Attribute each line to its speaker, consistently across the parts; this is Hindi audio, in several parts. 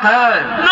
Speaker 1: है।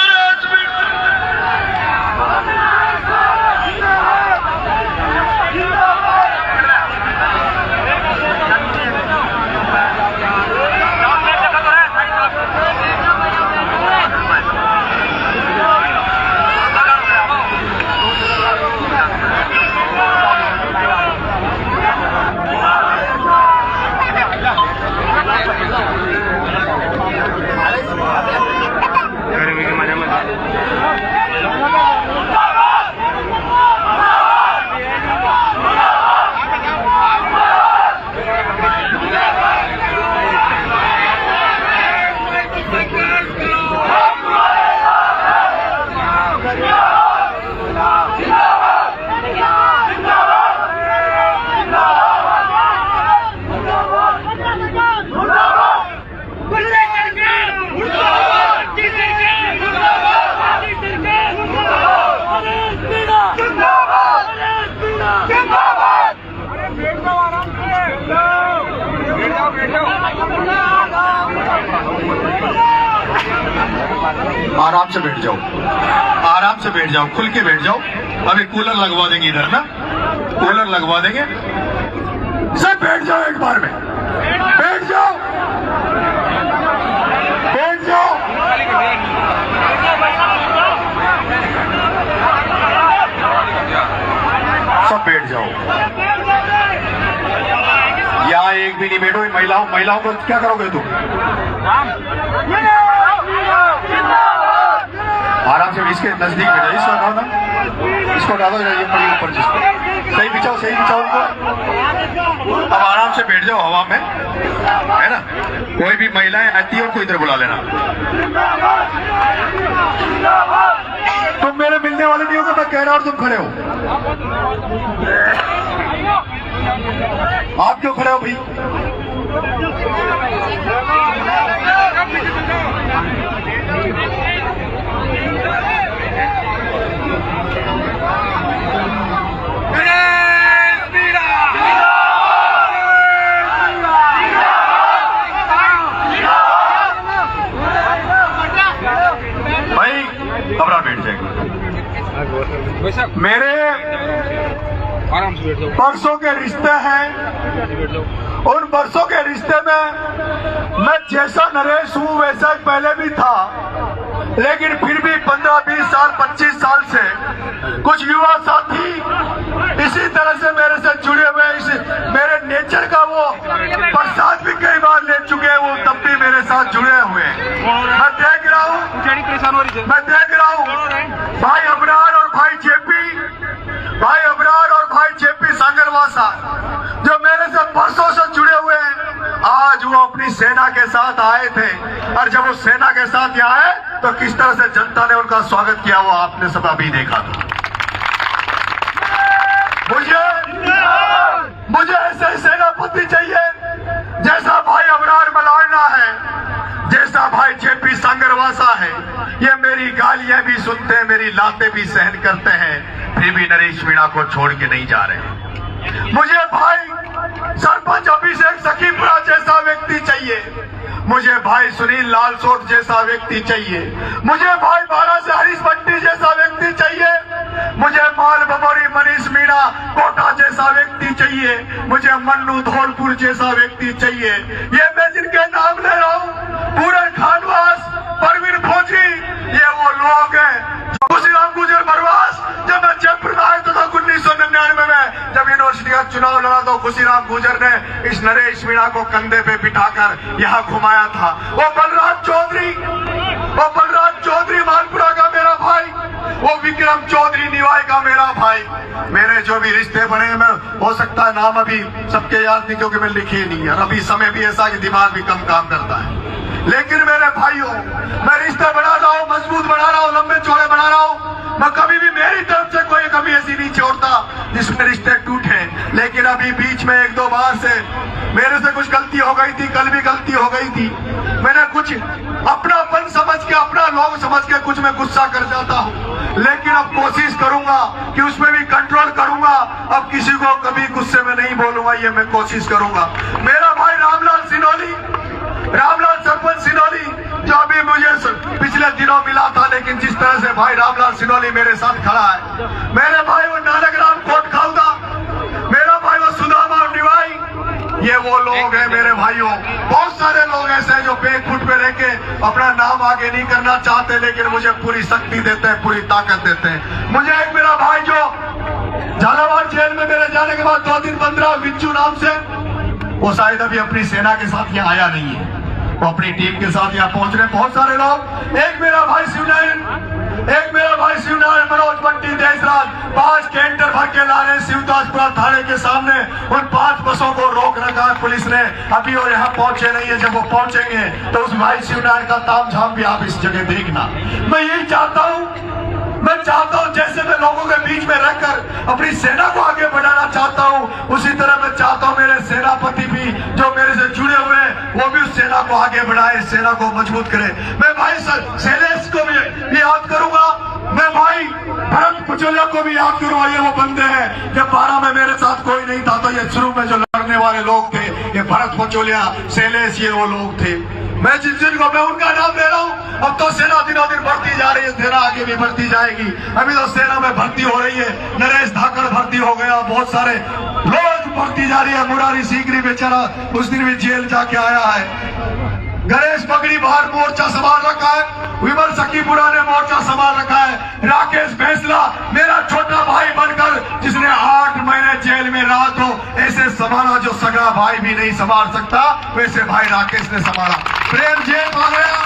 Speaker 2: आराम से बैठ जाओ, आराम से बैठ जाओ, खुल के बैठ जाओ। अभी कूलर लगवा देंगे इधर ना, कूलर लगवा देंगे। सब बैठ जाओ, एक बार में बैठ जाओ, बैठ जाओ। सब बैठ जाओ। यहाँ एक भी नहीं बैठो। महिलाओं को क्या करोगे तुम? आराम से इसके नजदीक बैठो। इसको हटाओ ना, इसको हटा दो, ये पड़ी ऊपर जिसको। सही बिछाओ, सही बिछाओ उनको। अब आराम से बैठ जाओ हवा में, है ना। कोई भी महिलाएं आती है उनको इधर बुला लेना। तुम मेरे मिलने वाले नहीं हो तो मैं कह रहा हूं, तुम खड़े हो। आप क्यों खड़े हो भाई? भाई घबरा बैठ जाएगा। मेरे बरसों के रिश्ते हैं, उन बरसों के रिश्ते में मैं जैसा नरेश हूं वैसा पहले भी था, लेकिन फिर भी 15-20 साल 25 साल से कुछ युवा साथी इसी तरह से मेरे से जुड़े हुए, इस मेरे नेचर का वो प्रसाद भी कई बार ले चुके हैं, वो तब भी मेरे साथ जुड़े हुए हैं। मैं देख रहा हूँ भाई अबरार और भाई जेपी सांगरवासा जो मेरे से बरसों से जुड़े हुए हैं, आज वो अपनी सेना के साथ आए थे, और जब वो सेना के साथ यहाँ आए तो किस तरह से जनता ने उनका स्वागत किया वो आपने सब अभी देखा था। मुझे ऐसे सेनापति चाहिए जैसा भाई अबरार मलारना है, जैसा भाई जेपी सांगरवासा है। ये मेरी गालियां भी सुनते हैं, मेरी लातें भी सहन करते हैं, फिर भी नरेश मीणा को छोड़ के नहीं जा रहे। मुझे भाई सरपंच अभिषेक सखीपुरा जैसा व्यक्ति चाहिए, मुझे भाई सुनील लालसोट जैसा व्यक्ति चाहिए, मुझे भाई बारा से हरीश भट्टी जैसा व्यक्ति चाहिए, मुझे माल बबोरी मनीष मीणा कोटा जैसा व्यक्ति चाहिए, मुझे मन्नू धौलपुर जैसा व्यक्ति चाहिए। ये मैं जिनके नाम ले रहा हूँ, पूरन खानवास, परवीन फौजी, ये वो लोग हैं। खुशीराम गुजर बरवास, जब मैं जयपुर में आया था 1999 में, जब यूनिवर्सिटी का चुनाव लड़ा तो खुशीराम गुजर ने इस नरेश मीणा को कंधे पे बिठाकर यहाँ घुमाया था। वो बलराज चौधरी मानपुरा का मेरा भाई, वो विक्रम चौधरी निवाई का मेरा भाई। मेरे जो भी रिश्ते बने में हो सकता है नाम अभी सबके याद नहीं, क्योंकि मैं लिखे नहीं है, अभी समय भी ऐसा कि दिमाग भी कम काम करता है। लेकिन मेरे भाइयों, मैं रिश्ते बना रहा हूँ, मजबूत बना रहा हूँ, लंबे चौड़े बना रहा हूँ। मैं कभी भी मेरी तरफ से कोई कभी ऐसी नहीं छोड़ता जिसमें रिश्ते टूटे। लेकिन अभी बीच में 1-2 बार से मेरे से कुछ गलती हो गई थी, कल भी गलती हो गई थी। मैंने कुछ अपनापन समझ के, अपना लोग समझ के कुछ मैं गुस्सा कर जाता हूँ, लेकिन अब कोशिश करूंगा कि उसमें भी कंट्रोल करूंगा। अब किसी को कभी गुस्से में नहीं बोलूंगा, ये मैं कोशिश करूंगा। मेरा भाई रामलाल सरपंच सिनोली जो अभी मुझे पिछले दिनों मिला था, लेकिन जिस तरह से भाई रामलाल सिनोली मेरे साथ खड़ा है, मेरे भाई वो नानक राम कोट खाउदा, मेरा भाई वो सुदामा डिवाई, ये वो लोग हैं मेरे भाइयों। बहुत सारे लोग ऐसे हैं जो बैकफुट पे रह के अपना नाम आगे नहीं करना चाहते, लेकिन मुझे पूरी शक्ति देते हैं, पूरी ताकत देते हैं। मुझे एक मेरा भाई जो झालावाड़ जेल में मेरे जाने के बाद 2 दिन बंद रहा, विच्चू नाम से, वो शायद अभी अपनी सेना के साथ यहाँ आया नहीं है, वो अपनी टीम के साथ यहाँ पहुंच रहे बहुत सारे लोग। एक मेरा भाई शिवनारायण मनोज बंटी देशराज 5 कैंटर भर के ला रहे शिवदासपुरा थाने के सामने, उन 5 बसों को रोक रखा है पुलिस ने, अभी वो यहाँ पहुंचे नहीं है। जब वो पहुंचेंगे तो उस भाई शिवनारायण का तामझाम भी आप इस जगह देखना। मैं यही चाहता हूँ, जैसे मैं लोगों के बीच में रहकर अपनी सेना को आगे बढ़ाना चाहता हूँ, उसी तरह मैं चाहता हूँ मेरे सेनापति भी जो मेरे से जुड़े हुए हैं वो भी उस सेना को आगे बढ़ाए, सेना को मजबूत करे। मैं भाई शैलेश को भी याद करूंगा, मैं भाई भरत पचोलिया को भी याद करूंगा। ये वो बंदे हैं, जब 12 में मेरे साथ कोई नहीं था तो ये शुरू में जो लड़ने वाले लोग थे, ये भरत पचोलिया, शैलेश, ये वो लोग थे। मैं जिनको मैं उनका नाम ले रहा हूँ। अब तो सेना दिनों दिन बढ़ती जा रही है, सेना आगे भी बढ़ती जाएगी। अभी तो सेना में भर्ती हो रही है, नरेश धाकड़ भर्ती हो गया, बहुत सारे लोग भर्ती जा रही है। मुरारी सीकरी बेचारा उस दिन भी जेल जाके आया है। गणेश पगड़ी बाहर मोर्चा संभाल रखा है, विमल सखीपुरा ने मोर्चा संभाल रखा है, राकेश भैंसला मेरा छोटा भाई बनकर जिसने 8 महीने जेल में रहा, तो ऐसे संभाला जो सगा भाई भी नहीं संभाल सकता, वैसे भाई राकेश ने संभाला। प्रेम जेब आ गया,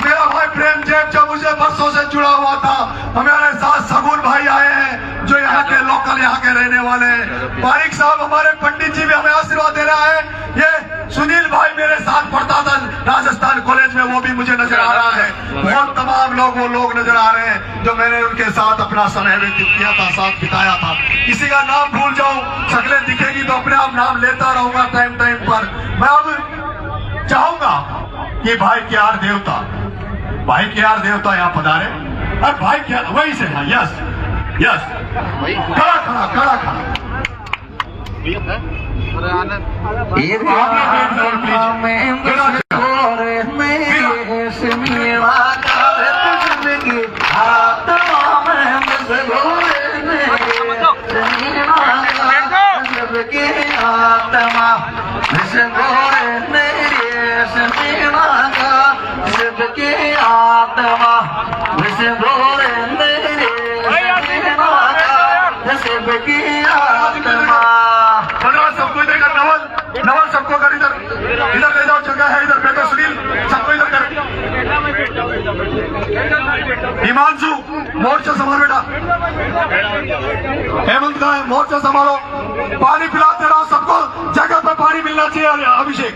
Speaker 2: मेरा भाई प्रेम जेब जो मुझे बरसों से जुड़ा हुआ था। हमारे साथ सगुन भाई आए हैं जो यहाँ के लोकल, यहाँ के रहने वाले हैं। पारिक साहब हमारे पंडित जी भी हमें आशीर्वाद दे रहा है। ये सुनील भाई मेरे साथ पढ़ता था राजस्थान कॉलेज में, वो भी मुझे नजर आ रहा है। बहुत तमाम लोग वो लोग नजर आ रहे हैं जो मैंने उनके साथ अपना समय व्यतीत किया था, साथ बिताया था। किसी का नाम भूल जाऊं, शक्लें दिखेगी तो अपने आप नाम लेता रहूंगा टाइम पर। मैं अब चाहूंगा कि भाई के आर देवता यहाँ पधारे, और भाई क्या वही से था। यस खड़ा नवल सबको कर इधर ले जाओ, जगह है इधर बैठो। सुनील सबको इधर कर। हिमांशु मोर्चा संभाल बेटा। हेमंत का है, मोर्चा संभालो। पानी पिलाते रहो सबको, जगह पे पानी मिलना चाहिए। अभिषेक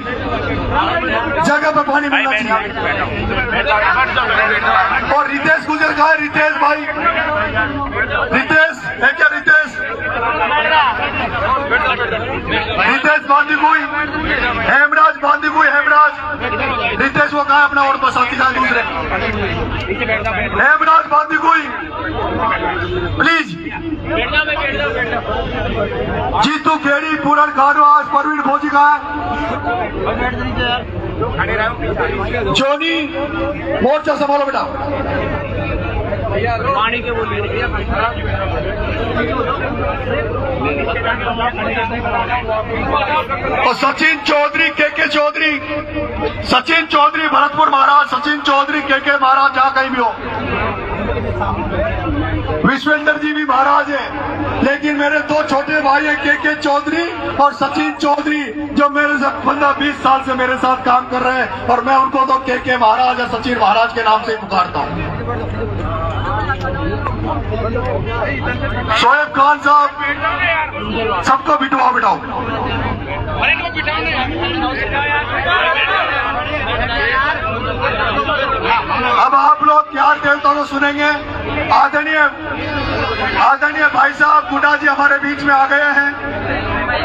Speaker 2: जगह पे पानी मिलना चाहिए। और रितेश गुजर का है, रितेश भाई, रितेश है क्या? रितेश बांदीकुई, हेमराज बांदीकुई, रितेश वो कहा अपना और साथी का दूसरे हेमराज बांदीकुई प्लीज। जीतू खेड़ी, पूरन खानवास, परवीन भोजी का है। जोनी मोर्चा संभालो बेटा। पानी के बोलिए और सचिन चौधरी, के चौधरी, सचिन चौधरी भरतपुर महाराज, सचिन चौधरी के महाराज, जहाँ कहीं भी हो। विश्वेंद्र जी भी महाराज है, लेकिन मेरे 2 छोटे भाई है, के चौधरी और सचिन चौधरी, जो मेरे से 15-20 साल से मेरे साथ काम कर रहे हैं, और मैं उनको तो के महाराज या सचिन महाराज के नाम से ही पुकारता हूँ। शोएब खान साहब सबको बिठाओ। अब आप लोग क्या देवता को सुनेंगे। आदरणीय भाई साहब गुड्डा जी हमारे बीच में आ गए हैं।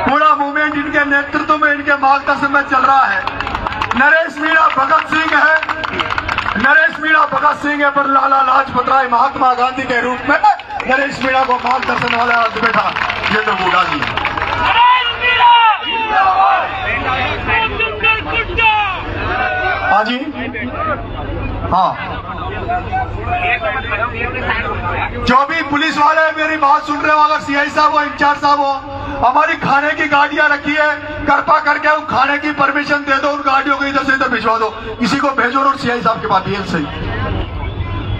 Speaker 2: पूरा मूवमेंट इनके नेतृत्व में, इनके मार्गदर्शन में चल रहा है। नरेश मीणा भगत सिंह है, पर लाला लाजपत राय महात्मा गांधी के रूप में नरेश मीणा को मार्गदर्शन वाला बैठा ये तो गुड्डा जी। हाँ जी, हाँ, जो भी पुलिस वाले मेरी बात सुन रहे हो, अगर सीआई साहब हो, इंचार्ज साहब हो, हमारी खाने की गाड़ियां रखी है, कृपा करके उन खाने की परमिशन दे दो, उन गाड़ियों को इधर से इधर भिजवा दो, किसी को भेजो और सीआई साहब के पास बीएल से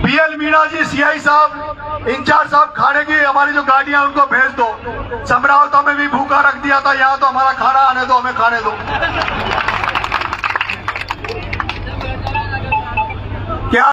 Speaker 2: बीएल मीणा जी, सीआई साहब, इंचार्ज साहब, खाने की हमारी जो गाड़ियां उनको भेज दो। समरावता में भी भूखा रख दिया था, यहाँ तो हमारा खाना आने दो, हमें खाने दो। क्या